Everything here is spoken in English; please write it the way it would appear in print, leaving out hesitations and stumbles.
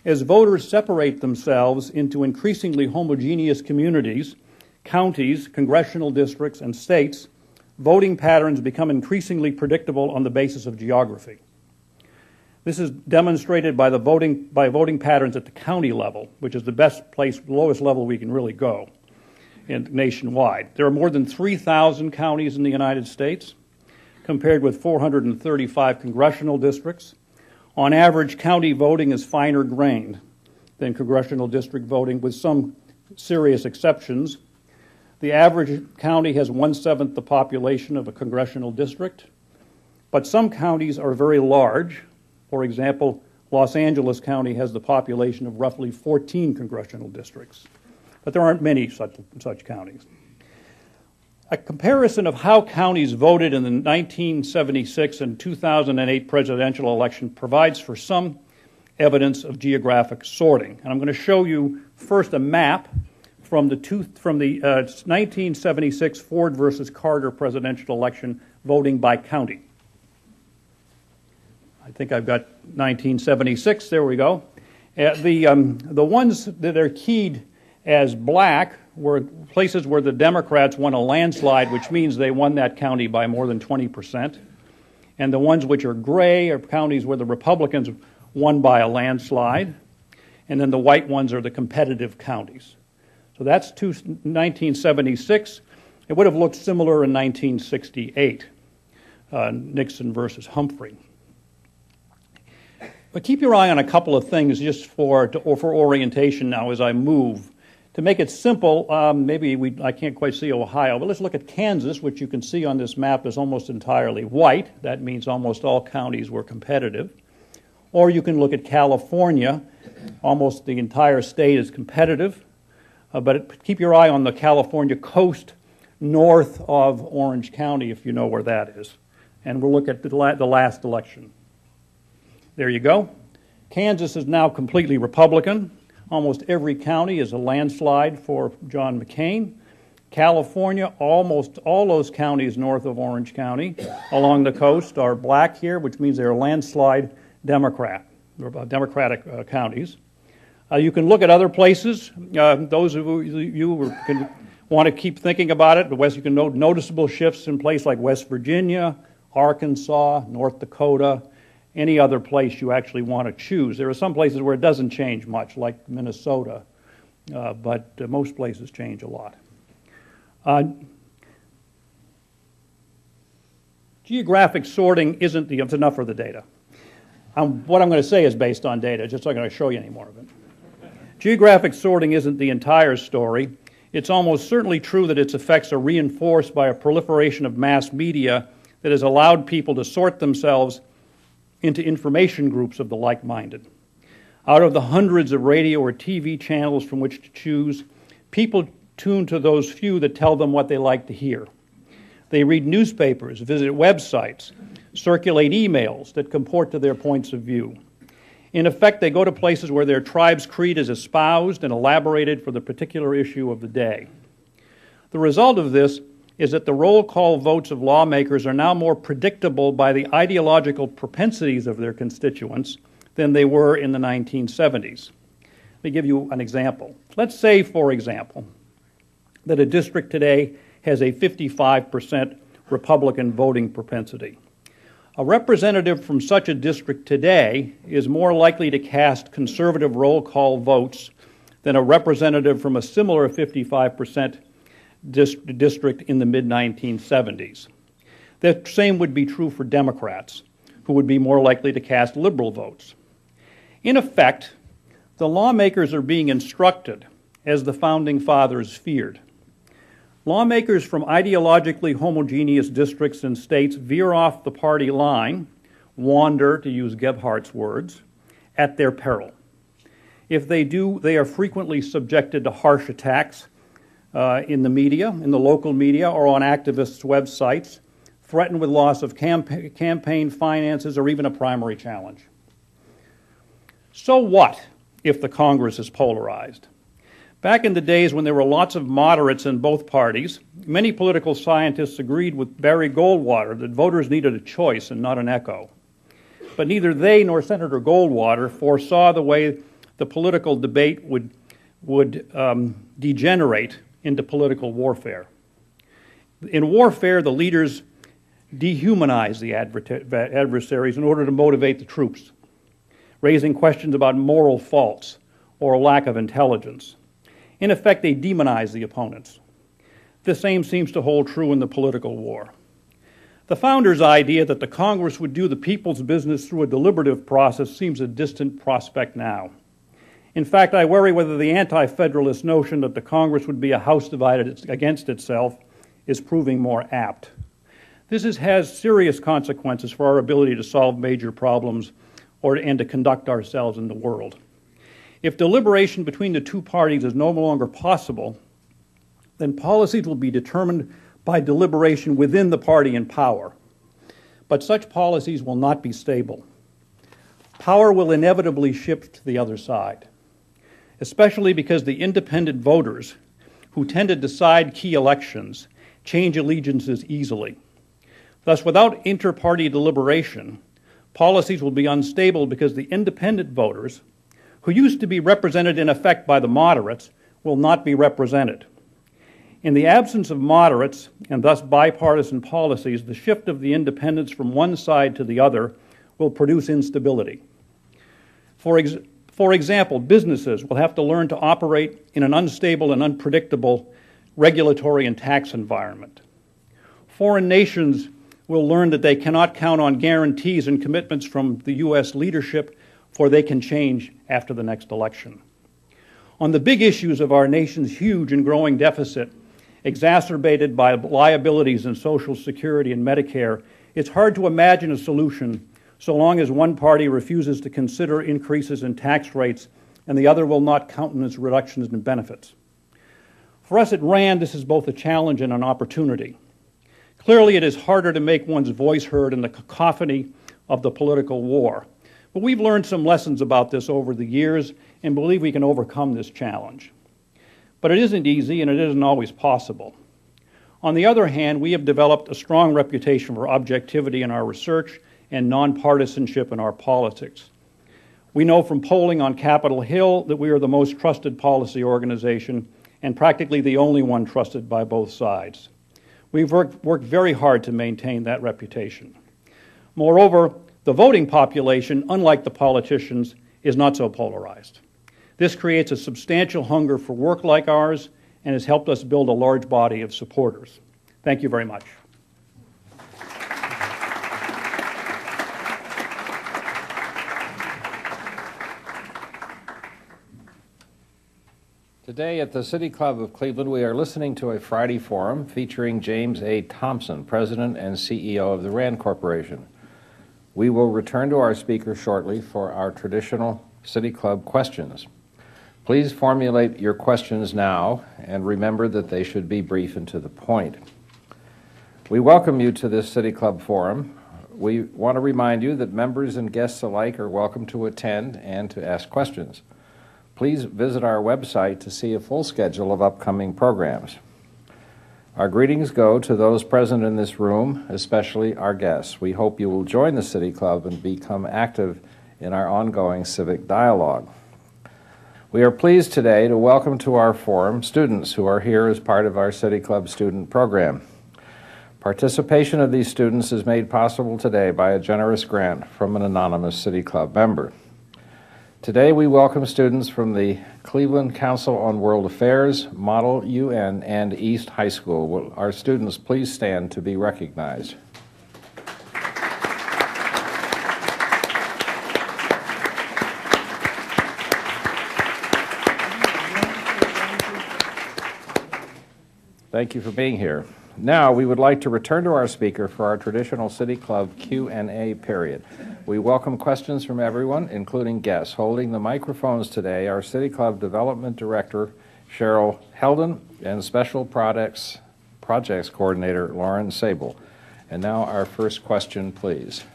As voters separate themselves into increasingly homogeneous communities, counties, congressional districts, and states, voting patterns become increasingly predictable on the basis of geography. This is demonstrated by voting patterns at the county level, which is the best place, lowest level we can really go nationwide. There are more than 3,000 counties in the United States, compared with 435 congressional districts. On average, county voting is finer grained than congressional district voting, with some serious exceptions. The average county has 1/7 the population of a congressional district, but some counties are very large. For example, Los Angeles County has the population of roughly 14 congressional districts, but there aren't many such counties. A comparison of how counties voted in the 1976 and 2008 presidential election provides for some evidence of geographic sorting. And I'm going to show you first a map from the 1976 Ford versus Carter presidential election voting by county. I think I've got 1976. There we go. The ones that are keyed as black were places where the Democrats won a landslide, which means they won that county by more than 20%. And the ones which are gray are counties where the Republicans won by a landslide. And then the white ones are the competitive counties. So that's 1976. It would have looked similar in 1968, Nixon versus Humphrey. But keep your eye on a couple of things just for orientation now as I move. To make it simple, I can't quite see Ohio, but let's look at Kansas, which you can see on this map is almost entirely white. That means almost all counties were competitive. Or you can look at California. Almost the entire state is competitive. But keep your eye on the California coast north of Orange County, if you know where that is. And we'll look at the last election. There you go. Kansas is now completely Republican. Almost every county is a landslide for John McCain. California, almost all those counties north of Orange County along the coast are black here, which means they're landslide Democratic counties. You can look at other places. Those of you who want to keep thinking about it, you can note noticeable shifts in places like West Virginia, Arkansas, North Dakota, any other place you actually want to choose. There are some places where it doesn't change much, like Minnesota, but most places change a lot. Geographic sorting isn't it's enough for the data. What I'm going to say is based on data, just so I'm going to show you any more of it. Geographic sorting isn't the entire story. It's almost certainly true that its effects are reinforced by a proliferation of mass media that has allowed people to sort themselves into information groups of the like-minded. Out of the hundreds of radio or TV channels from which to choose, people tune to those few that tell them what they like to hear. They read newspapers, visit websites, circulate emails that comport to their points of view. In effect, they go to places where their tribe's creed is espoused and elaborated for the particular issue of the day. The result of this is that the roll call votes of lawmakers are now more predictable by the ideological propensities of their constituents than they were in the 1970s. Let me give you an example. Let's say, for example, that a district today has a 55% Republican voting propensity. A representative from such a district today is more likely to cast conservative roll call votes than a representative from a similar 55% district in the mid-1970s. The same would be true for Democrats, who would be more likely to cast liberal votes. In effect, the lawmakers are being instructed, as the Founding Fathers feared. Lawmakers from ideologically homogeneous districts and states veer off the party line, wander, to use Gebhardt's words, at their peril. If they do, they are frequently subjected to harsh attacks in the media, in the local media, or on activists' websites, threatened with loss of campaign finances or even a primary challenge. So what if the Congress is polarized? Back in the days when there were lots of moderates in both parties, many political scientists agreed with Barry Goldwater that voters needed a choice and not an echo. But neither they nor Senator Goldwater foresaw the way the political debate would degenerate into political warfare. In warfare, the leaders dehumanize the adversaries in order to motivate the troops, raising questions about moral faults or a lack of intelligence. In effect, they demonize the opponents. The same seems to hold true in the political war. The founders' idea that the Congress would do the people's business through a deliberative process seems a distant prospect now. In fact, I worry whether the anti-federalist notion that the Congress would be a house divided against itself is proving more apt. This has serious consequences for our ability to solve major problems and to conduct ourselves in the world. If deliberation between the two parties is no longer possible, then policies will be determined by deliberation within the party in power. But such policies will not be stable. Power will inevitably shift to the other side, especially because the independent voters who tend to decide key elections change allegiances easily. Thus, without inter-party deliberation, policies will be unstable because the independent voters, who used to be represented in effect by the moderates, will not be represented. In the absence of moderates, and thus bipartisan policies, the shift of the independents from one side to the other will produce instability. For example, businesses will have to learn to operate in an unstable and unpredictable regulatory and tax environment. Foreign nations will learn that they cannot count on guarantees and commitments from the U.S. leadership, for they can change after the next election. On the big issues of our nation's huge and growing deficit, exacerbated by liabilities in Social Security and Medicare, it's hard to imagine a solution so long as one party refuses to consider increases in tax rates and the other will not countenance reductions in benefits. For us at RAND, this is both a challenge and an opportunity. Clearly, it is harder to make one's voice heard in the cacophony of the political war. But we've learned some lessons about this over the years and believe we can overcome this challenge. But it isn't easy and it isn't always possible. On the other hand, we have developed a strong reputation for objectivity in our research and nonpartisanship in our politics. We know from polling on Capitol Hill that we are the most trusted policy organization and practically the only one trusted by both sides. We've worked very hard to maintain that reputation. Moreover, the voting population, unlike the politicians, is not so polarized. This creates a substantial hunger for work like ours and has helped us build a large body of supporters. Thank you very much. Today at the City Club of Cleveland, we are listening to a Friday forum featuring James A. Thomson, President and CEO of the RAND Corporation. We will return to our speaker shortly for our traditional City Club questions. Please formulate your questions now, and remember that they should be brief and to the point. We welcome you to this City Club forum. We want to remind you that members and guests alike are welcome to attend and to ask questions. Please visit our website to see a full schedule of upcoming programs. Our greetings go to those present in this room, especially our guests. We hope you will join the City Club and become active in our ongoing civic dialogue. We are pleased today to welcome to our forum students who are here as part of our City Club student program. Participation of these students is made possible today by a generous grant from an anonymous City Club member. Today we welcome students from the Cleveland Council on World Affairs, Model UN, and East High School. Will our students please stand to be recognized? Thank you for being here. Now, we would like to return to our speaker for our traditional City Club Q&A period. We welcome questions from everyone, including guests. Holding the microphones today, our City Club Development Director, Cheryl Heldon, and Special Projects Coordinator, Lauren Sable. And now our first question, please.